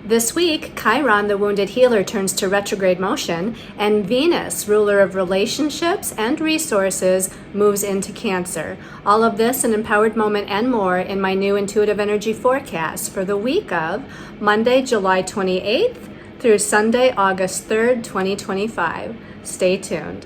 This week, Chiron, the wounded healer, turns to retrograde motion, and Venus, ruler of relationships and resources, moves into Cancer. All of this, an empowered moment and more in my new intuitive energy forecast for the week of Monday, July 28th through Sunday, August 3rd, 2025. Stay tuned.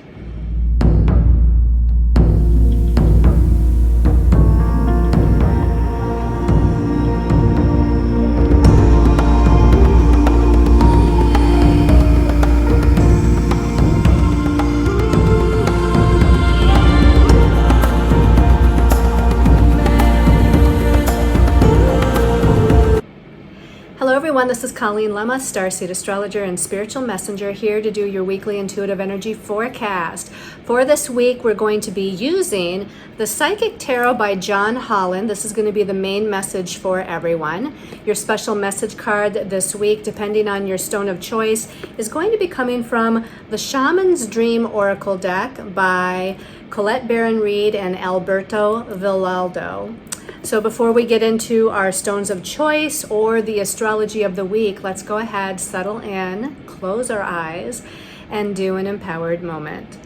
Hello everyone, this is Colleen Lemma, starseed astrologer and spiritual messenger, here to do your weekly intuitive energy forecast. For this week, we're going to be using the Psychic Tarot by John Holland. This is going to be the main message for everyone. Your special message card this week, depending on your stone of choice, is going to be coming from the Shaman's Dream Oracle deck by Colette Baron-Reed and Alberto Villaldo. So before we get into our stones of choice or the astrology of the week, let's go ahead, settle in, close our eyes, and do an empowered moment.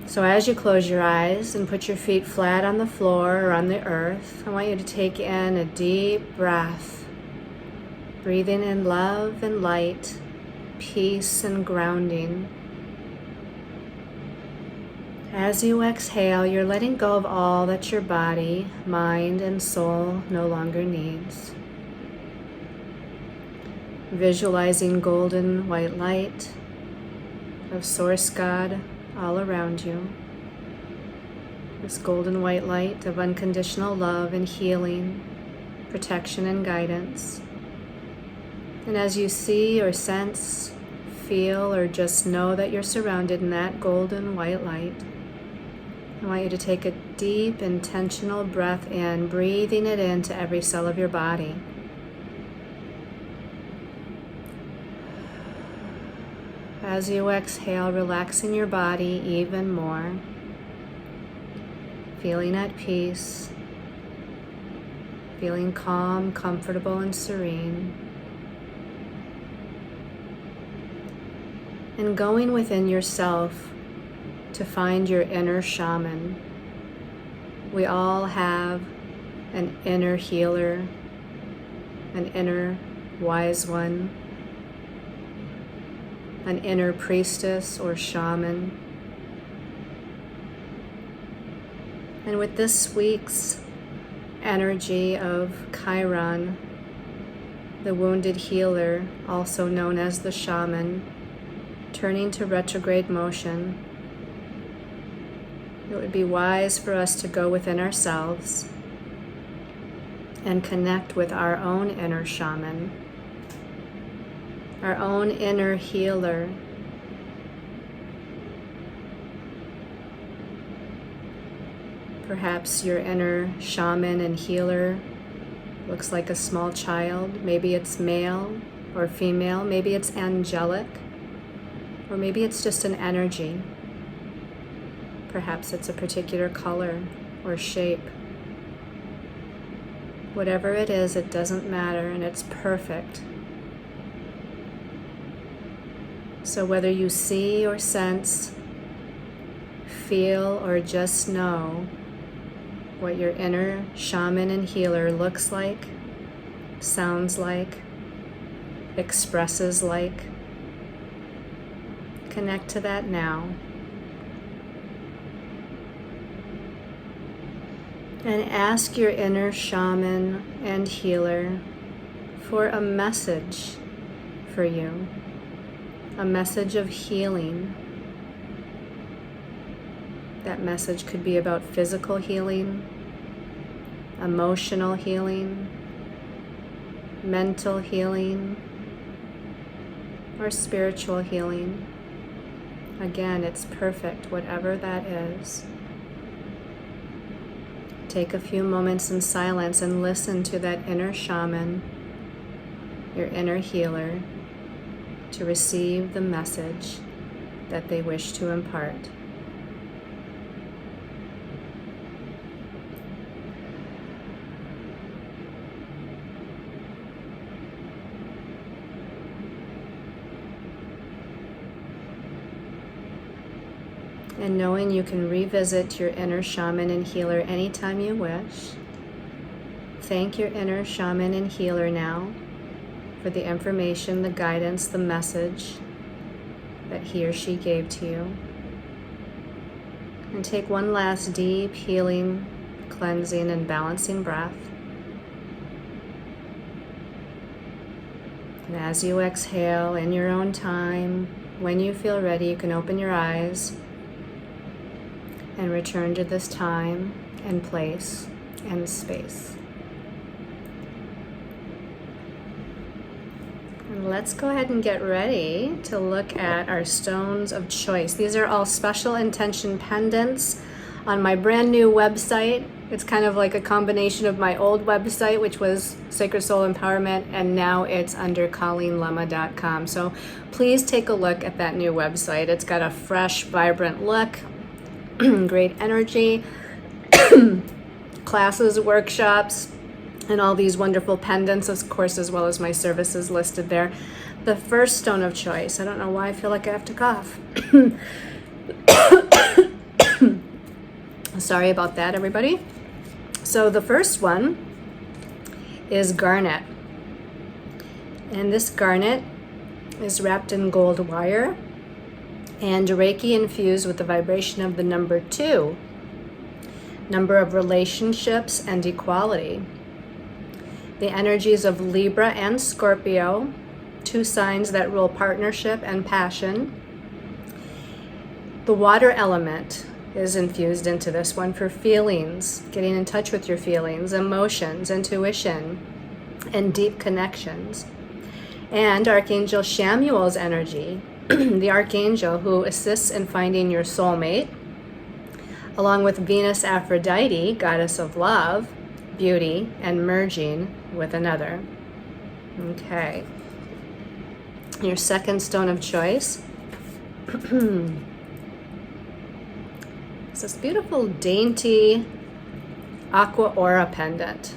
So as you close your eyes and put your feet flat on the floor or on the earth, I want you to take in a deep breath, breathing in love and light, peace and grounding. As you exhale, you're letting go of all that your body, mind, and soul no longer needs. Visualizing golden white light of Source God all around you. This golden white light of unconditional love and healing, protection and guidance. And as you see or sense, feel, or just know that you're surrounded in that golden white light, I want you to take a deep, intentional breath in, breathing it into every cell of your body. As you exhale, relaxing your body even more, feeling at peace, feeling calm, comfortable, and serene. And going within yourself to find your inner shaman. We all have an inner healer, an inner wise one, an inner priestess or shaman. And with this week's energy of Chiron, the wounded healer, also known as the shaman, turning to retrograde motion, it would be wise for us to go within ourselves and connect with our own inner shaman, our own inner healer. Perhaps your inner shaman and healer looks like a small child. Maybe it's male or female. Maybe it's angelic, or maybe it's just an energy. Perhaps it's a particular color or shape. Whatever it is, it doesn't matter, and it's perfect. So whether you see or sense, feel, or just know what your inner shaman and healer looks like, sounds like, expresses like, connect to that now. And ask your inner shaman and healer for a message for you, a message of healing. That message could be about physical healing, emotional healing, mental healing, or spiritual healing. Again, it's perfect, whatever that is. Take a few moments in silence and listen to that inner shaman, your inner healer, to receive the message that they wish to impart. And knowing you can revisit your inner shaman and healer anytime you wish. Thank your inner shaman and healer now for the information, the guidance, the message that he or she gave to you. And take one last deep healing, cleansing, and balancing breath. And as you exhale in your own time, when you feel ready, you can open your eyes and return to this time and place and space. And let's go ahead and get ready to look at our stones of choice. These are all special intention pendants on my brand new website. It's kind of like a combination of my old website, which was Sacred Soul Empowerment, and now it's under ColleenLemma.com. So please take a look at that new website. It's got a fresh, vibrant look, great energy, classes, workshops, and all these wonderful pendants, of course, as well as my services listed there. The first stone of choice. I don't know why I feel like I have to cough. Sorry about that, everybody. So the first one is garnet. And this garnet is wrapped in gold wire and Reiki infused with the vibration of the number 2, number of relationships and equality. The energies of Libra and Scorpio, 2 signs that rule partnership and passion. The water element is infused into this one for feelings, getting in touch with your feelings, emotions, intuition, and deep connections. And Archangel Shamuel's energy, the archangel who assists in finding your soulmate, along with Venus Aphrodite, goddess of love, beauty, and merging with another. Okay. Your second stone of choice. It's this beautiful, dainty aqua aura pendant.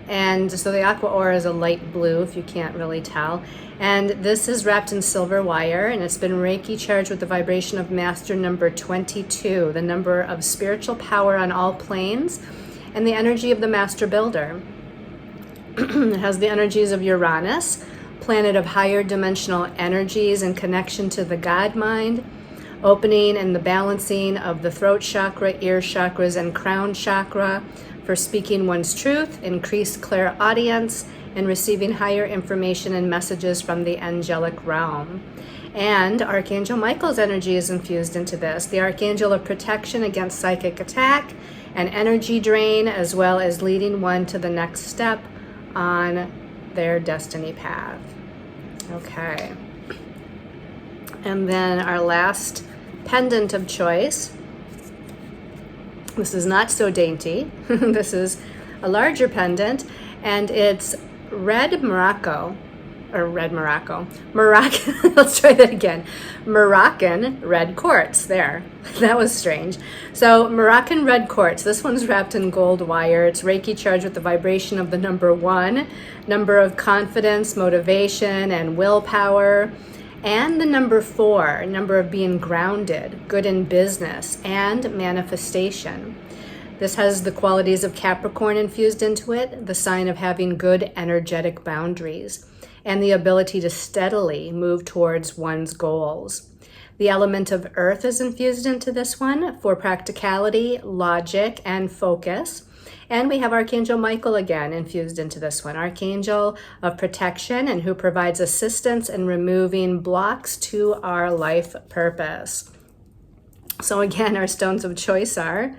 And so the aqua aura is a light blue, if you can't really tell. And this is wrapped in silver wire, and it's been Reiki charged with the vibration of Master number 22, the number of spiritual power on all planes, and the energy of the Master Builder. It has the energies of Uranus, planet of higher dimensional energies and connection to the God mind, opening and the balancing of the throat chakra, ear chakras, and crown chakra for speaking one's truth, increased clairaudience, and receiving higher information and messages from the angelic realm. And Archangel Michael's energy is infused into this, the archangel of protection against psychic attack and energy drain, as well as leading one to the next step on their destiny path. Okay. And then our last pendant of choice. This is not so dainty. This is a larger pendant, and it's red Moroccan, let's try that again. Moroccan red quartz. There, that was strange. So Moroccan red quartz, this one's wrapped in gold wire. It's Reiki charged with the vibration of the number 1, number of confidence, motivation, and willpower, and the number 4, number of being grounded, good in business, and manifestation. This has the qualities of Capricorn infused into it, the sign of having good energetic boundaries, and the ability to steadily move towards one's goals. The element of earth is infused into this one for practicality, logic, and focus. And we have Archangel Michael again infused into this one, archangel of protection and who provides assistance in removing blocks to our life purpose. So again, our stones of choice are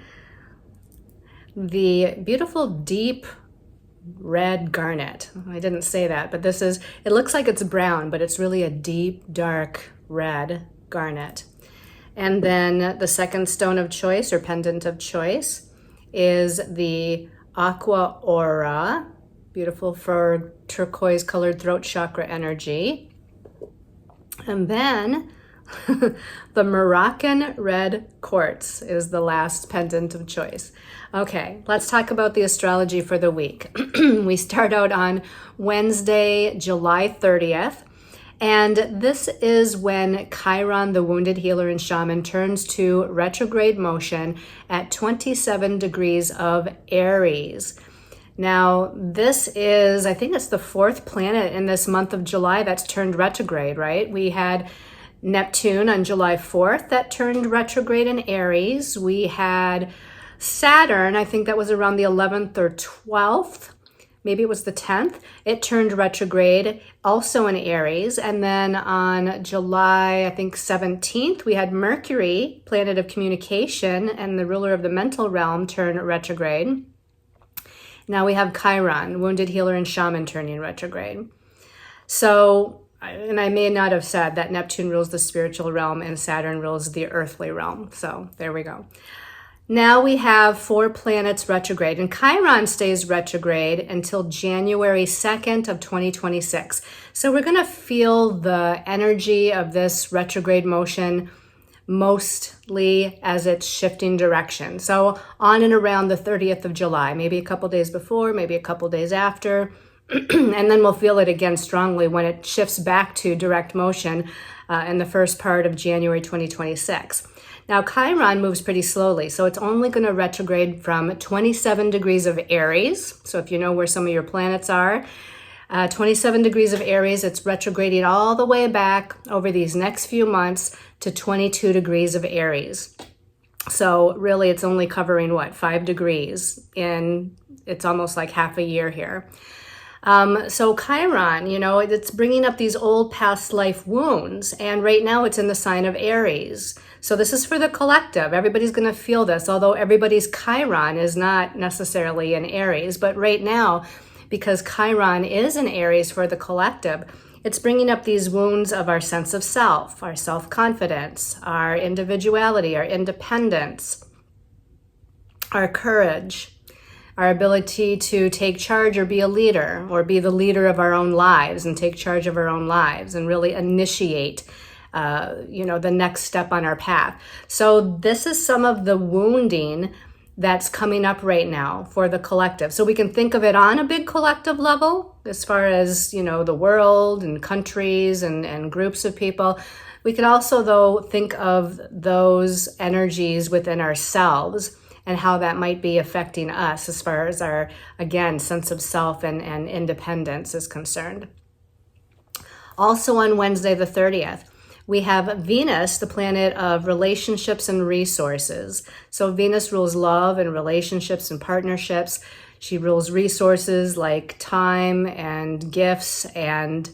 the beautiful deep red garnet. I didn't say that, but this is, it looks like it's brown, but it's really a deep, dark red garnet. And then the second stone of choice or pendant of choice is the aqua aura, beautiful for turquoise colored throat chakra energy. And then the Moroccan red quartz is the last pendant of choice. Okay, let's talk about the astrology for the week. We start out on Wednesday, July 30th, And this is when Chiron, the wounded healer and shaman, turns to retrograde motion at 27 degrees of Aries. Now, this is, I think it's the fourth planet in this month of July that's turned retrograde, right? We had Neptune on July 4th that turned retrograde in Aries. We had Saturn, I think that was around the 11th or 12th. Maybe it was the 10th. It turned retrograde also in Aries. And then on July, I think 17th, we had Mercury, planet of communication and the ruler of the mental realm, turn retrograde. Now we have Chiron, wounded healer and shaman, turning retrograde. So, and I may not have said that Neptune rules the spiritual realm and Saturn rules the earthly realm. So there we go. Now we have 4 planets retrograde, and Chiron stays retrograde until January 2nd of 2026. So we're going to feel the energy of this retrograde motion mostly as it's shifting direction. So on and around the 30th of July, maybe a couple days before, maybe a couple days after, and then we'll feel it again strongly when it shifts back to direct motion in the first part of January 2026. Now, Chiron moves pretty slowly, so it's only going to retrograde from 27 degrees of Aries. So if you know where some of your planets are, 27 degrees of Aries, it's retrograding all the way back over these next few months to 22 degrees of Aries. So really, it's only covering, 5 degrees, and it's almost like half a year here. So Chiron, it's bringing up these old past life wounds, and right now it's in the sign of Aries. So this is for the collective. Everybody's going to feel this, although everybody's Chiron is not necessarily in Aries. But right now, because Chiron is in Aries for the collective, it's bringing up these wounds of our sense of self, our self-confidence, our individuality, our independence, our courage, our ability to take charge or be a leader or be the leader of our own lives and take charge of our own lives and really initiate the next step on our path. So this is some of the wounding that's coming up right now for the collective. So we can think of it on a big collective level as far as, the world and countries and groups of people. We can also, though, think of those energies within ourselves and how that might be affecting us as far as our, again, sense of self and independence is concerned. Also on Wednesday the 30th, we have Venus, the planet of relationships and resources. So Venus rules love and relationships and partnerships. She rules resources like time and gifts and,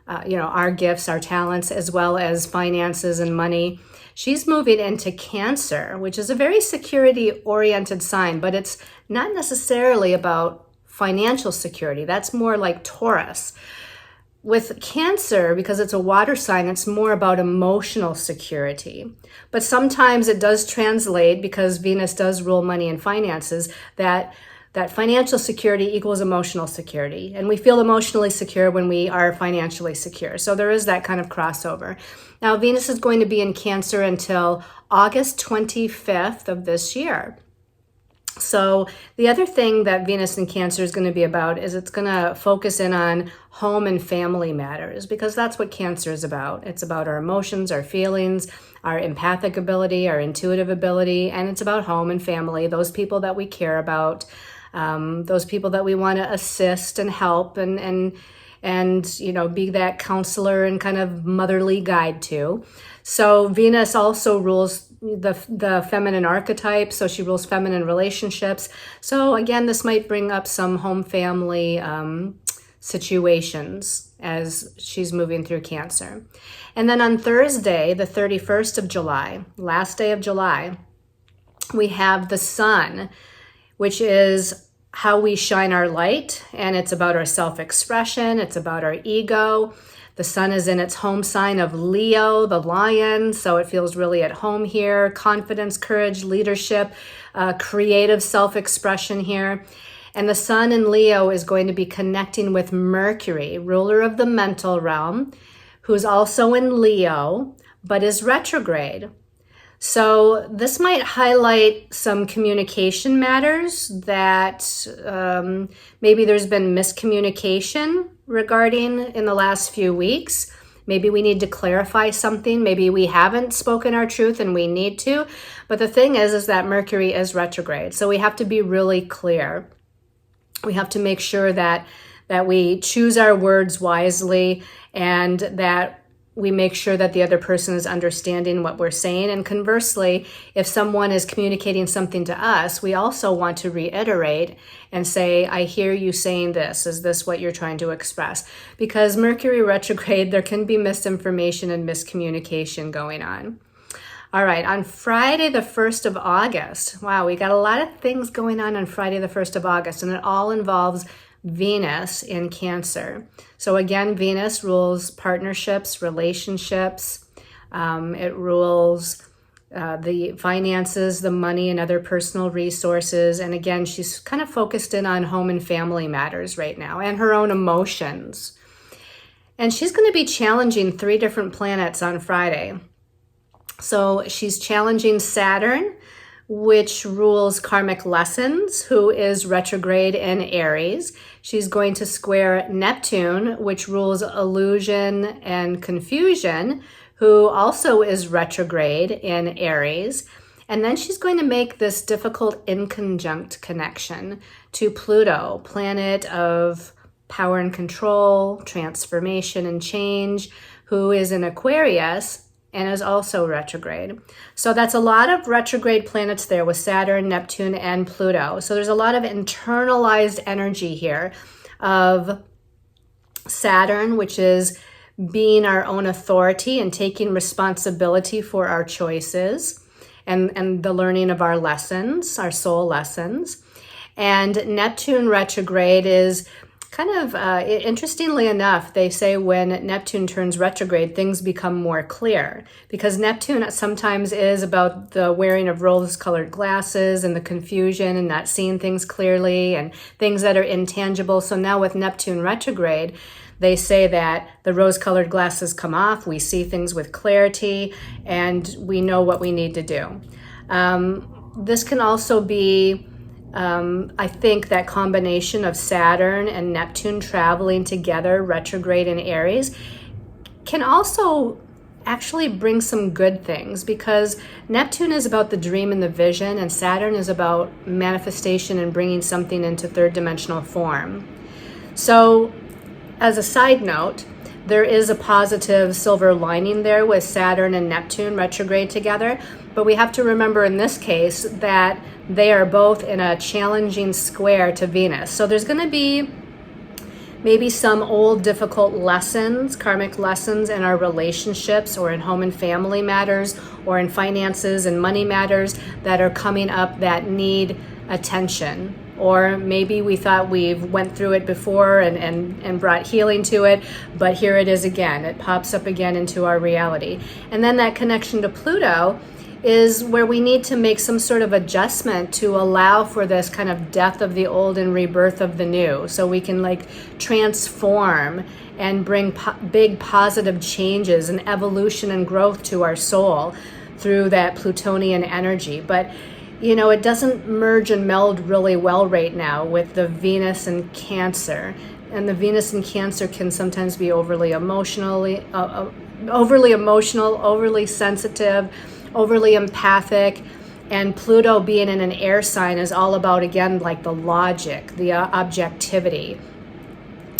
our gifts, our talents, as well as finances and money. She's moving into Cancer, which is a very security-oriented sign, but it's not necessarily about financial security. That's more like Taurus. With Cancer, because it's a water sign, it's more about emotional security. But sometimes it does translate, because Venus does rule money and finances, that financial security equals emotional security. And we feel emotionally secure when we are financially secure. So there is that kind of crossover. Now, Venus is going to be in Cancer until August 25th of this year. So the other thing that Venus in Cancer is going to be about is it's going to focus in on home and family matters, because that's what Cancer is about. It's about our emotions, our feelings, our empathic ability, our intuitive ability, and it's about home and family, those people that we care about, those people that we want to assist and help and be that counselor and kind of motherly guide to. So Venus also rules the feminine archetype, so she rules feminine relationships. So again, this might bring up some home family situations as she's moving through Cancer. And then on Thursday, the 31st of July, last day of July, we have the Sun, which is how we shine our light, and it's about our self-expression, it's about our ego. The Sun is in its home sign of Leo, the lion, so it feels really at home here. Confidence, courage, leadership, creative self-expression here. And the Sun in Leo is going to be connecting with Mercury, ruler of the mental realm, who's also in Leo, but is retrograde. So this might highlight some communication matters that maybe there's been miscommunication regarding in the last few weeks. Maybe we need to clarify something. Maybe we haven't spoken our truth and we need to. But the thing is that Mercury is retrograde. So we have to be really clear. We have to make sure that we choose our words wisely and that we make sure that the other person is understanding what we're saying. And conversely, if someone is communicating something to us, we also want to reiterate and say, I hear you saying this. Is this what you're trying to express? Because Mercury retrograde, there can be misinformation and miscommunication going on. All right, on Friday, the 1st of August, wow, we got a lot of things going on Friday, the 1st of August, and it all involves Venus in Cancer. So again, Venus rules partnerships, relationships. It rules the finances, the money, and other personal resources. And again, she's kind of focused in on home and family matters right now and her own emotions. And she's going to be challenging 3 different planets on Friday. So she's challenging Saturn, which rules karmic lessons, who is retrograde in Aries. She's going to square Neptune, which rules illusion and confusion, who also is retrograde in Aries. And then she's going to make this difficult inconjunct connection to Pluto, planet of power and control, transformation and change, who is in Aquarius and is also retrograde. So that's a lot of retrograde planets there with Saturn, Neptune, and Pluto. So there's a lot of internalized energy here of Saturn, which is being our own authority and taking responsibility for our choices and the learning of our lessons, our soul lessons. And Neptune retrograde is kind of, interestingly enough, they say when Neptune turns retrograde, things become more clear, because Neptune sometimes is about the wearing of rose-colored glasses and the confusion and not seeing things clearly and things that are intangible. So now with Neptune retrograde, they say that the rose-colored glasses come off, we see things with clarity, and we know what we need to do. This can also be I think that combination of Saturn and Neptune traveling together, retrograde in Aries, can also actually bring some good things, because Neptune is about the dream and the vision, and Saturn is about manifestation and bringing something into third dimensional form. So, as a side note, there is a positive silver lining there with Saturn and Neptune retrograde together, but we have to remember in this case that they are both in a challenging square to Venus. So there's going to be maybe some old difficult lessons, karmic lessons in our relationships or in home and family matters or in finances and money matters that are coming up that need attention. Or maybe we thought we've went through it before and brought healing to it, but here it is again. It pops up again into our reality. And then that connection to Pluto is where we need to make some sort of adjustment to allow for this kind of death of the old and rebirth of the new, so we can transform and bring big positive changes and evolution and growth to our soul through that Plutonian energy. But it doesn't merge and meld really well right now with the Venus and Cancer. And the Venus and Cancer can sometimes be overly emotional, overly sensitive, overly empathic. And Pluto being in an air sign is all about, again, the logic, the objectivity.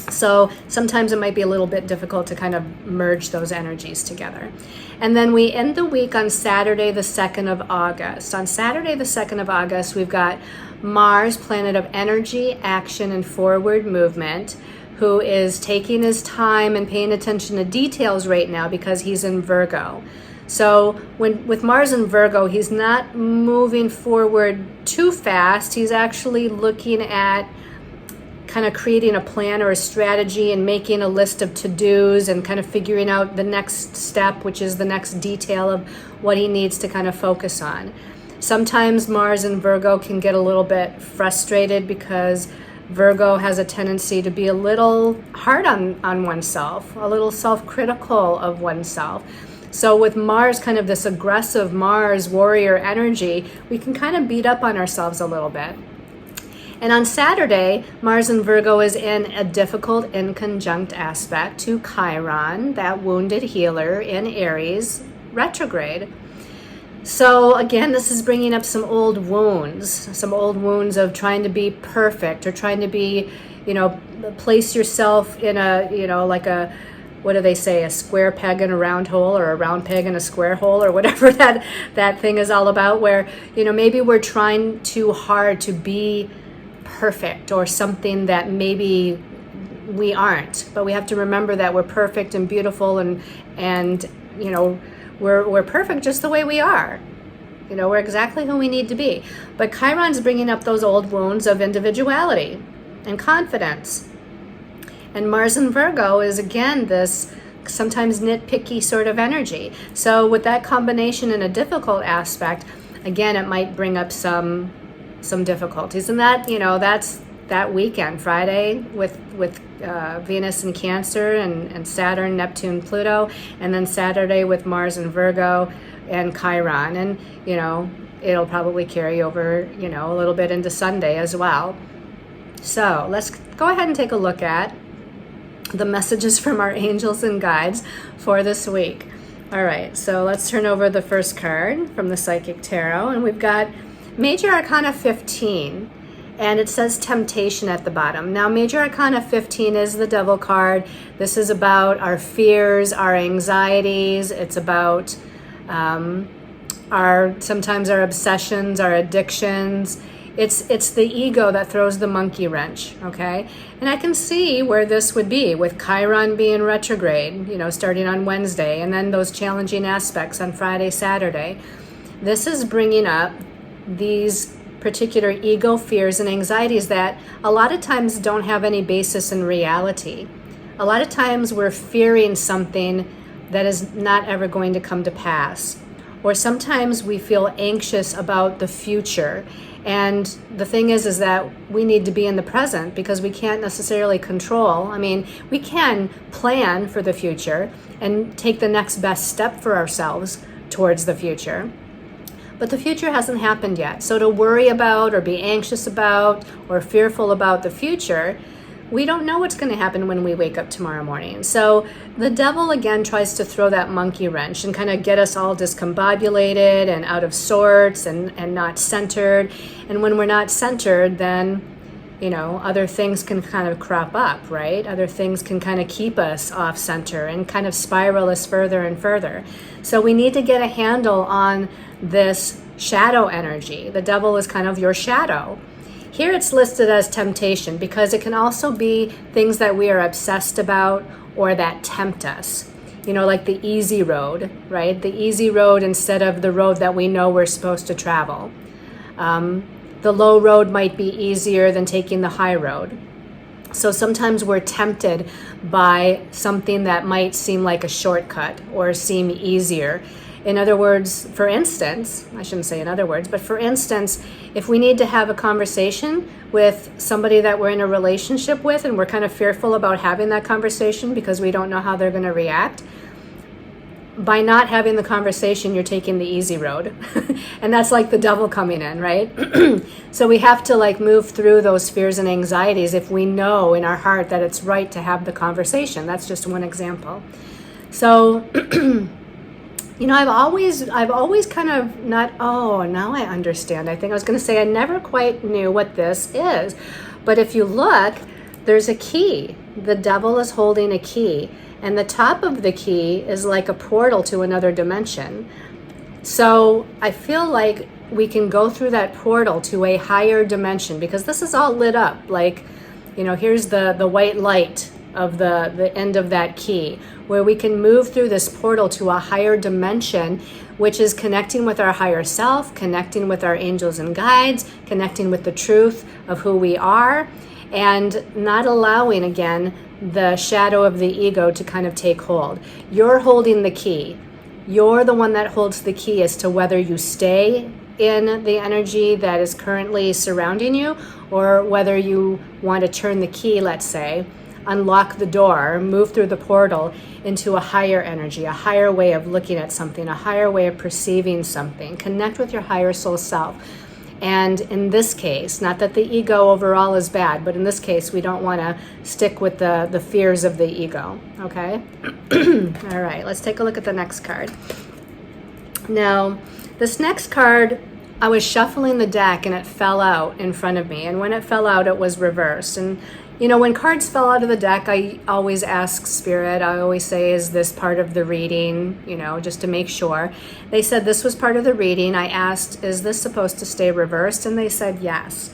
So sometimes it might be a little bit difficult to kind of merge those energies together. And then we end the week on Saturday, the 2nd of August. On Saturday, the 2nd of August, we've got Mars, planet of energy, action, and forward movement, who is taking his time and paying attention to details right now because he's in Virgo. So with Mars in Virgo, he's not moving forward too fast. He's actually looking at kind of creating a plan or a strategy and making a list of to-dos and kind of figuring out the next step, which is the next detail of what he needs to kind of focus on. Sometimes Mars in Virgo can get a little bit frustrated because Virgo has a tendency to be a little hard on oneself, a little self-critical of oneself. So with Mars, kind of this aggressive Mars warrior energy, we can kind of beat up on ourselves a little bit. And on Saturday, Mars in Virgo is in a difficult inconjunct aspect to Chiron, that wounded healer in Aries, retrograde. So again, this is bringing up some old wounds of trying to be perfect or trying to be, place yourself in a, like a, what do they say, a square peg in a round hole, or a round peg in a square hole, or whatever that thing is all about, where, maybe we're trying too hard to be perfect or something that maybe we aren't. But we have to remember that we're perfect and beautiful and we're perfect just the way we are. We're exactly who we need to be. But Chiron's bringing up those old wounds of individuality and confidence. And Mars in Virgo is, again, this sometimes nitpicky sort of energy. So with that combination in a difficult aspect, again, it might bring up some difficulties. And that, that's that weekend, Friday with Venus in Cancer and Saturn, Neptune, Pluto, and then Saturday with Mars in Virgo and Chiron. And, it'll probably carry over, a little bit into Sunday as well. So let's go ahead and take a look at the messages from our angels and guides for this week. All right, so let's turn over the first card from the Psychic Tarot, and we've got Major Arcana 15, and it says temptation at the bottom. Now, Major Arcana 15 is the Devil card. This is about our fears, our anxieties. It's about sometimes our obsessions, our addictions. It's the ego that throws the monkey wrench, okay? And I can see where this would be with Chiron being retrograde, starting on Wednesday, and then those challenging aspects on Friday, Saturday. This is bringing up these particular ego fears and anxieties that a lot of times don't have any basis in reality. A lot of times we're fearing something that is not ever going to come to pass. Or sometimes we feel anxious about the future. And the thing is that we need to be in the present because we can't necessarily control. I mean, we can plan for the future and take the next best step for ourselves towards the future. But the future hasn't happened yet. So to worry about or be anxious about or fearful about the future, we don't know what's going to happen when we wake up tomorrow morning. So the devil, again, tries to throw that monkey wrench and kind of get us all discombobulated and out of sorts and not centered. And when we're not centered, then, other things can kind of crop up, right? Other things can kind of keep us off center and kind of spiral us further and further. So we need to get a handle on this shadow energy. The devil is kind of your shadow. Here it's listed as temptation because it can also be things that we are obsessed about or that tempt us. Like the easy road, right? The easy road instead of the road that we know we're supposed to travel. The low road might be easier than taking the high road. So sometimes we're tempted by something that might seem like a shortcut or seem easier. In other words, for instance, I shouldn't say in other words, but for instance, if we need to have a conversation with somebody that we're in a relationship with and we're kind of fearful about having that conversation because we don't know how they're going to react, by not having the conversation, you're taking the easy road. And that's like the devil coming in, right? So we have to move through those fears and anxieties if we know in our heart that it's right to have the conversation. That's just one example. So I've always kind of now I understand. I think I was going to say I never quite knew what this is. But if you look, there's a key. The devil is holding a key. And the top of the key is like a portal to another dimension. So I feel like we can go through that portal to a higher dimension because this is all lit up. Here's the white light of the end of that key, where we can move through this portal to a higher dimension, which is connecting with our higher self, connecting with our angels and guides, connecting with the truth of who we are, and not allowing, again, the shadow of the ego to kind of take hold. You're holding the key. You're the one that holds the key as to whether you stay in the energy that is currently surrounding you or whether you want to turn the key, let's say, unlock the door, move through the portal into a higher energy, a higher way of looking at something, a higher way of perceiving something. Connect with your higher soul self. And in this case, not that the ego overall is bad, but in this case, we don't want to stick with the fears of the ego, okay? All right, let's take a look at the next card. Now, this next card, I was shuffling the deck and it fell out in front of me. And when it fell out, it was reversed. And, you know, when cards fell out of the deck, I always ask Spirit, I always say, is this part of the reading? You know, just to make sure. They said this was part of the reading. I asked, is this supposed to stay reversed? And they said yes.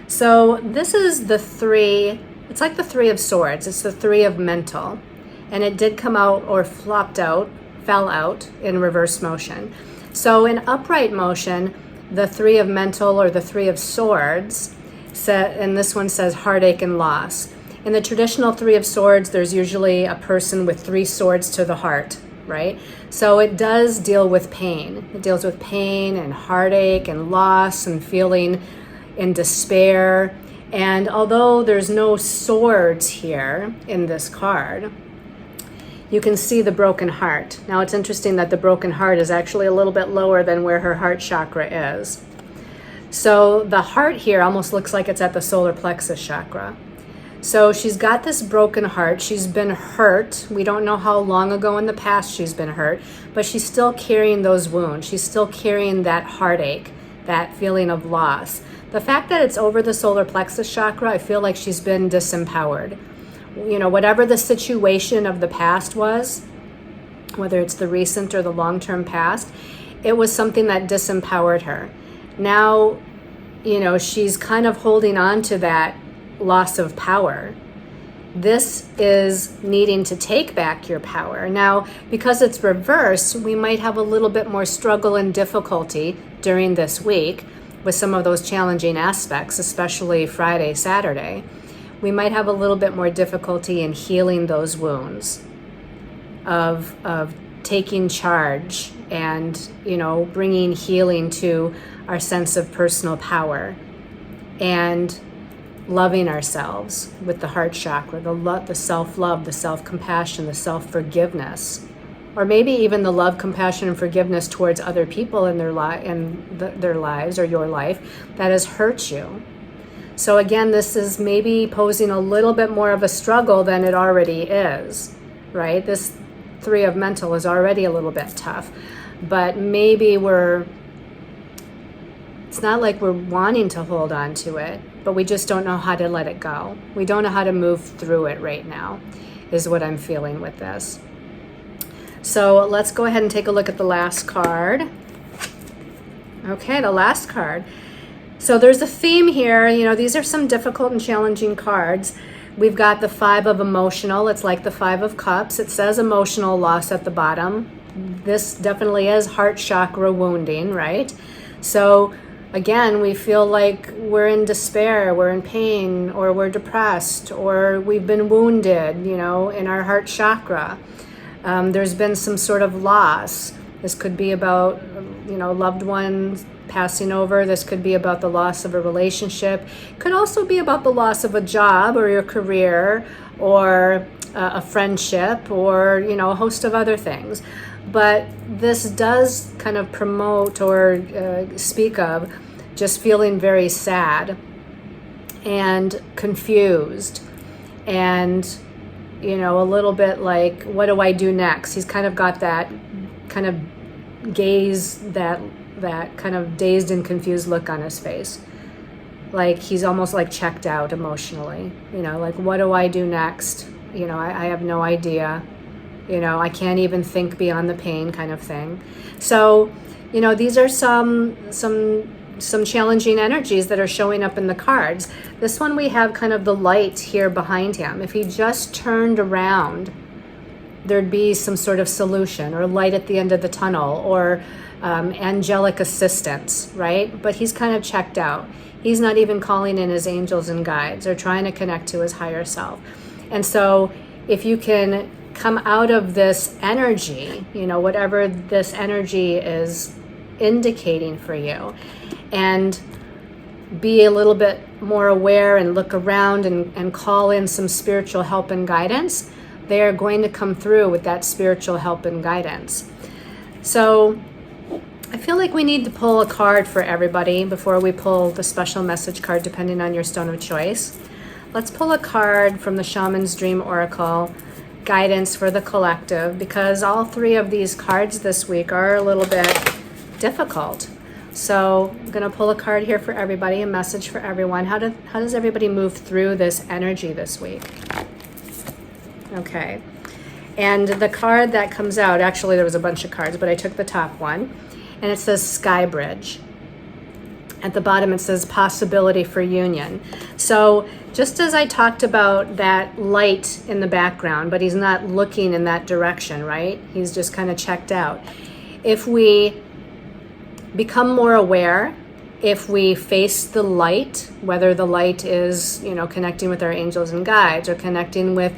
So this is the three, it's like the Three of Swords. It's the Three of Mental. And it did come out or flopped out, fell out in reverse motion. So in upright motion, the Three of Mental or the Three of Swords, and this one says heartache and loss. In the traditional Three of Swords, there's usually a person with three swords to the heart, right? So it does deal with pain. It deals with pain and heartache and loss and feeling in despair. And although there's no swords here in this card, you can see the broken heart. Now it's interesting that the broken heart is actually a little bit lower than where her heart chakra is. So the heart here almost looks like it's at the solar plexus chakra. So she's got this broken heart. She's been hurt. We don't know how long ago in the past she's been hurt, but she's still carrying those wounds. She's still carrying that heartache, that feeling of loss. The fact that it's over the solar plexus chakra, I feel like she's been disempowered. You know, whatever the situation of the past was, whether it's the recent or the long-term past, it was something that disempowered her. Now, you know, she's kind of holding on to that loss of power. This is needing to take back your power. Now, because it's reversed, we might have a little bit more struggle and difficulty during this week with some of those challenging aspects, especially Friday, Saturday. We might have a little bit more difficulty in healing those wounds of taking charge and, you know, bringing healing to our sense of personal power and loving ourselves with the heart chakra, the self-love, the self-compassion, the self-forgiveness, or maybe even the love, compassion, and forgiveness towards other people in their lives or your life that has hurt you. So again, this is maybe posing a little bit more of a struggle than it already is, right? This Three of Mental is already a little bit tough, but maybe it's not like we're wanting to hold on to it, but we just don't know how to let it go. We don't know how to move through it right now, is what I'm feeling with this. So let's go ahead and take a look at the last card. Okay, the last card. So there's a theme here. You know, these are some difficult and challenging cards. We've got the Five of Emotional. It's like the Five of Cups. It says emotional loss at the bottom. This definitely is heart chakra wounding, right? So again, we feel like we're in despair, we're in pain, or we're depressed, or we've been wounded, you know, in our heart chakra. There's been some sort of loss. This could be about, you know, loved ones passing over. This could be about the loss of a relationship. Could also be about the loss of a job or your career or a friendship or, you know, a host of other things. But this does kind of promote or speak of just feeling very sad and confused and, you know, a little bit like, what do I do next? He's kind of got that kind of gaze, that kind of dazed and confused look on his face. Like he's almost like checked out emotionally, you know, like, what do I do next? You know, I have no idea. You know, I can't even think beyond the pain kind of thing. So, you know, these are some challenging energies that are showing up in the cards. This one we have kind of the light here behind him. If he just turned around, there'd be some sort of solution or light at the end of the tunnel or angelic assistance, right? But he's kind of checked out. He's not even calling in his angels and guides or trying to connect to his higher self. And so if you can come out of this energy, you know, whatever this energy is indicating for you, and be a little bit more aware and look around and call in some spiritual help and guidance, they are going to come through with that spiritual help and guidance. So I feel like we need to pull a card for everybody before we pull the special message card, depending on your stone of choice. Let's pull a card from the Shaman's Dream Oracle, guidance for the collective, because all three of these cards this week are a little bit difficult. So I'm going to pull a card here for everybody, a message for everyone. How does everybody move through this energy this week? Okay. And the card that comes out, actually there was a bunch of cards, but I took the top one, and it says Sky Bridge. At the bottom it says possibility for union. So just as I talked about that light in the background, but he's not looking in that direction, right? He's just kind of checked out. If we become more aware, if we face the light, whether the light is, connecting with our angels and guides, or connecting with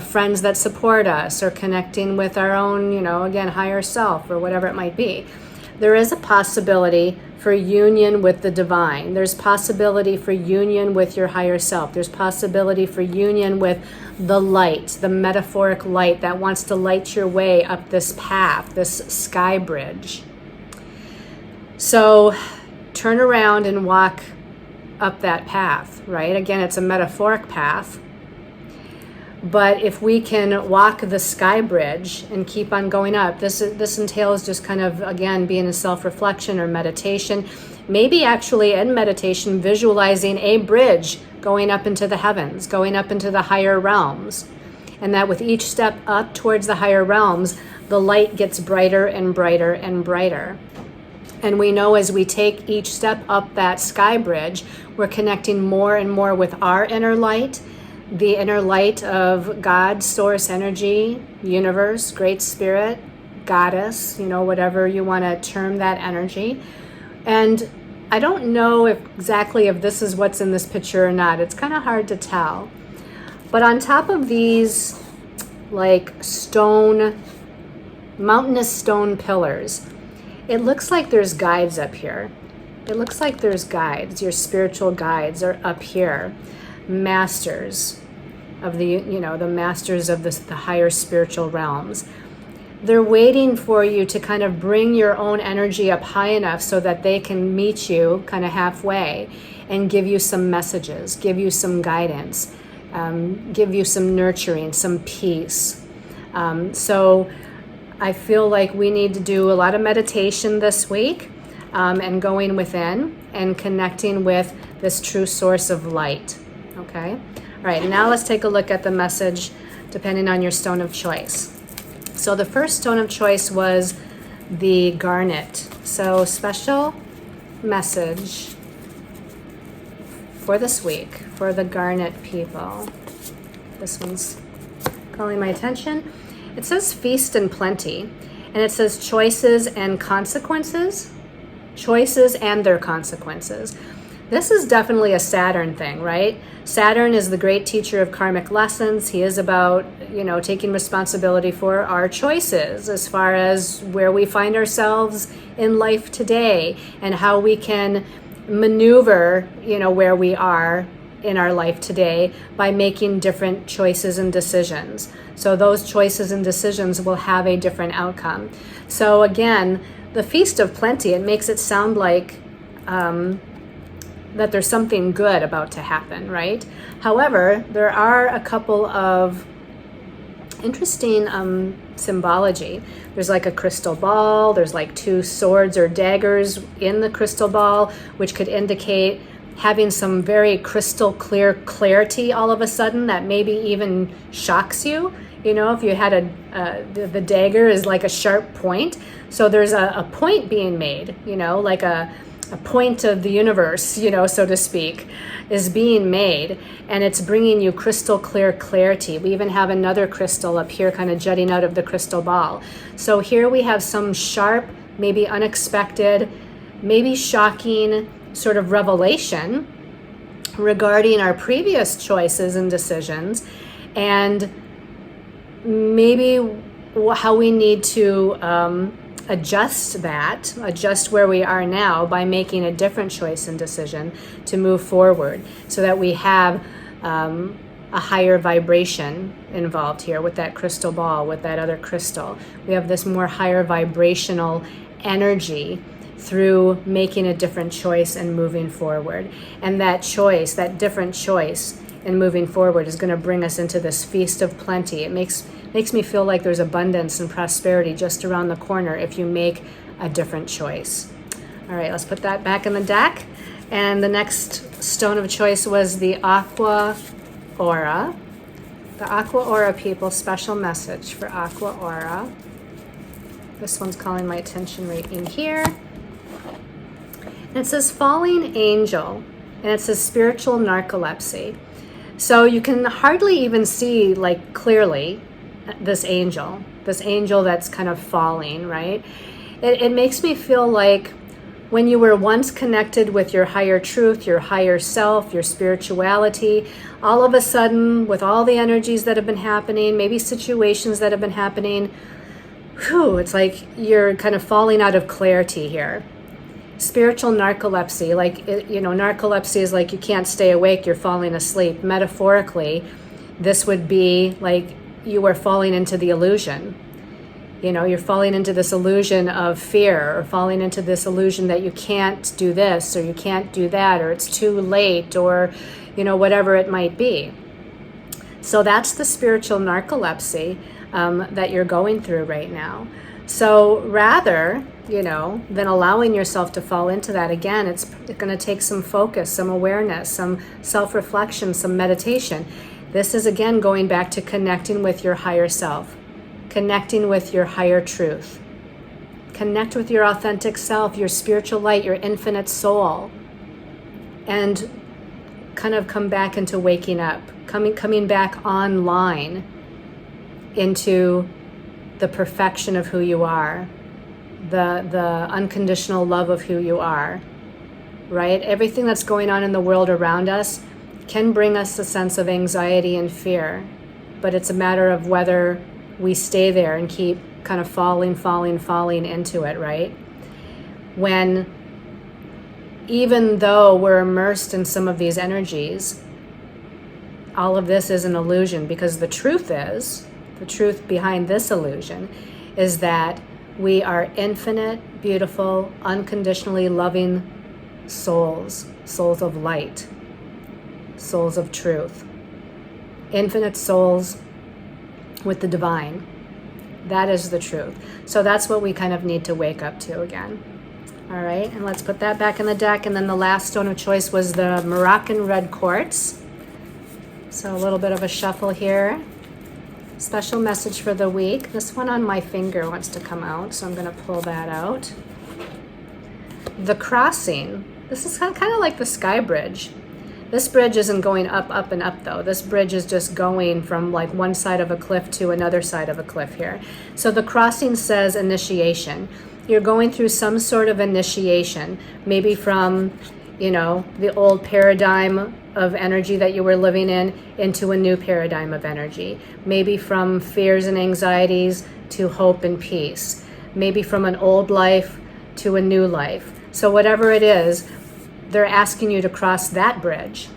friends that support us, or connecting with our own, again, higher self, or whatever it might be, there is a possibility for union with the divine. There's possibility for union with your higher self. There's possibility for union with the light, the metaphoric light that wants to light your way up this path, this sky bridge. So turn around and walk up that path, right? Again, it's a metaphoric path. But if we can walk the sky bridge and keep on going up, this entails just kind of, again, being in self-reflection or meditation. Maybe actually in meditation, visualizing a bridge going up into the heavens, going up into the higher realms. And that with each step up towards the higher realms, the light gets brighter and brighter and brighter. And we know as we take each step up that sky bridge, we're connecting more and more with our inner light, the inner light of God, source energy, universe, great spirit, goddess, whatever you want to term that energy. And I don't know exactly if this is what's in this picture or not. It's kind of hard to tell. But on top of these like mountainous stone pillars, it looks like there's guides up here. It looks like there's guides. Your spiritual guides are up here. Masters of the masters of the higher spiritual realms. They're waiting for you to kind of bring your own energy up high enough so that they can meet you kind of halfway and give you some messages, give you some guidance, give you some nurturing, some peace. So I feel like we need to do a lot of meditation this week, and going within and connecting with this true source of light. Okay? All right, now let's take a look at the message depending on your stone of choice. So the first stone of choice was the garnet. So special message for this week for the garnet people. This one's calling my attention. It says feast and plenty, and it says choices and consequences. Choices and their consequences. This is definitely a Saturn thing, right? Saturn is the great teacher of karmic lessons. He is about, taking responsibility for our choices as far as where we find ourselves in life today and how we can maneuver, where we are in our life today by making different choices and decisions. So those choices and decisions will have a different outcome. So again, the Feast of Plenty, it makes it sound like that there's something good about to happen, right? However, there are a couple of interesting symbology. There's like a crystal ball, there's like two swords or daggers in the crystal ball, which could indicate having some very crystal clear clarity all of a sudden that maybe even shocks you. If you had the dagger is like a sharp point. So there's a point being made, like a point of the universe, so to speak, is being made, and it's bringing you crystal clear clarity. We even have another crystal up here kind of jutting out of the crystal ball. So here we have some sharp, maybe unexpected, maybe shocking sort of revelation regarding our previous choices and decisions, and maybe how we need to adjust where we are now by making a different choice and decision to move forward so that we have a higher vibration involved here with that crystal ball, with that other crystal. We have this more higher vibrational energy through making a different choice and moving forward. And that choice, that different choice and moving forward, is going to bring us into this feast of plenty. It makes me feel like there's abundance and prosperity just around the corner if you make a different choice. All right, let's put that back in the deck. And the next stone of choice was the Aqua Aura. The Aqua Aura people, special message for Aqua Aura. This one's calling my attention right in here. And it says falling angel, and it says spiritual narcolepsy. So you can hardly even see like clearly this angel that's kind of falling, right? It makes me feel like when you were once connected with your higher truth, your higher self, your spirituality, all of a sudden, with all the energies that have been happening, maybe situations that have been happening, it's like you're kind of falling out of clarity here. Spiritual narcolepsy, narcolepsy is like you can't stay awake, you're falling asleep. Metaphorically, this would be like you are falling into the illusion. You're falling into this illusion of fear, or falling into this illusion that you can't do this, or you can't do that, or it's too late, or, whatever it might be. So that's the spiritual narcolepsy that you're going through right now. So rather, than allowing yourself to fall into that again, it's going to take some focus, some awareness, some self-reflection, some meditation. This is, again, going back to connecting with your higher self, connecting with your higher truth. Connect with your authentic self, your spiritual light, your infinite soul, and kind of come back into waking up, coming back online into the perfection of who you are, the unconditional love of who you are, right? Everything that's going on in the world around us can bring us a sense of anxiety and fear, but it's a matter of whether we stay there and keep kind of falling into it, right? When, even though we're immersed in some of these energies, all of this is an illusion, because the truth behind this illusion is that we are infinite, beautiful, unconditionally loving souls of light, souls of truth, infinite souls with the divine. That is the truth. So that's what we kind of need to wake up to again. All right, and let's put that back in the deck. And then the last stone of choice was the Moroccan red quartz. So a little bit of a shuffle here. Special message for the week. This one on my finger wants to come out, so I'm going to pull that out. The crossing. This is kind of like the sky bridge. This bridge isn't going up and up though. This bridge is just going from like one side of a cliff to another side of a cliff here. So the crossing says initiation. You're going through some sort of initiation, maybe from, the old paradigm of energy that you were living in into a new paradigm of energy. Maybe from fears and anxieties to hope and peace. Maybe from an old life to a new life. So whatever it is, they're asking you to cross that bridge,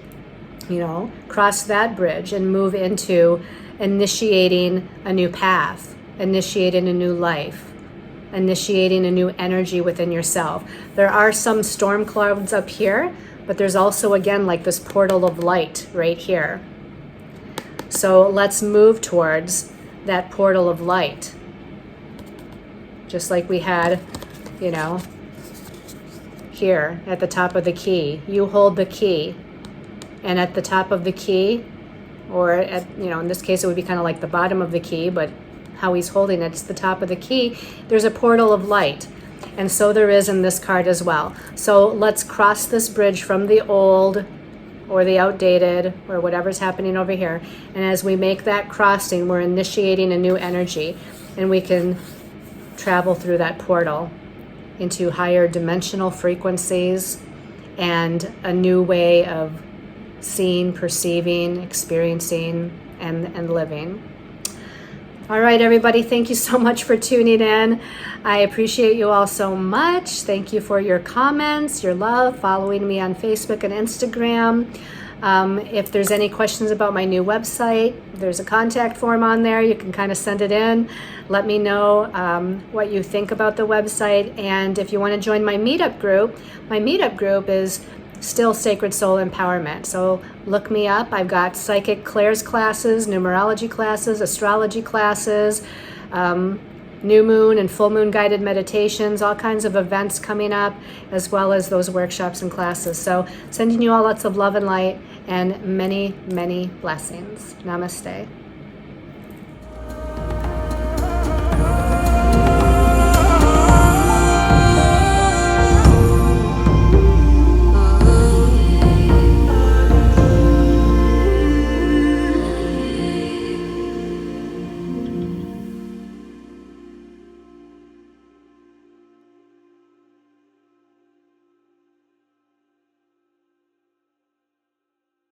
cross that bridge and move into initiating a new path, initiating a new life, initiating a new energy within yourself. There are some storm clouds up here, but there's also, again, like this portal of light right here. So let's move towards that portal of light. Just like we had, here at the top of the key. You hold the key, and at the top of the key, or at, in this case it would be kind of like the bottom of the key, but how he's holding it's the top of the key, there's a portal of light. And so there is in this card as well. So let's cross this bridge from the old or the outdated or whatever's happening over here. And as we make that crossing, we're initiating a new energy, and we can travel through that portal into higher dimensional frequencies and a new way of seeing, perceiving, experiencing, and living. All right, everybody, thank you so much for tuning in. I appreciate you all so much. Thank you for your comments, your love, following me on Facebook and Instagram. If there's any questions about my new website, there's a contact form on there. You can kind of send it in. Let me know what you think about the website. And if you want to join my meetup group is still Sacred Soul Empowerment. So look me up. I've got Psychic Claire's classes, numerology classes, astrology classes, new moon and full moon guided meditations, all kinds of events coming up, as well as those workshops and classes. So sending you all lots of love and light and many, many blessings. Namaste.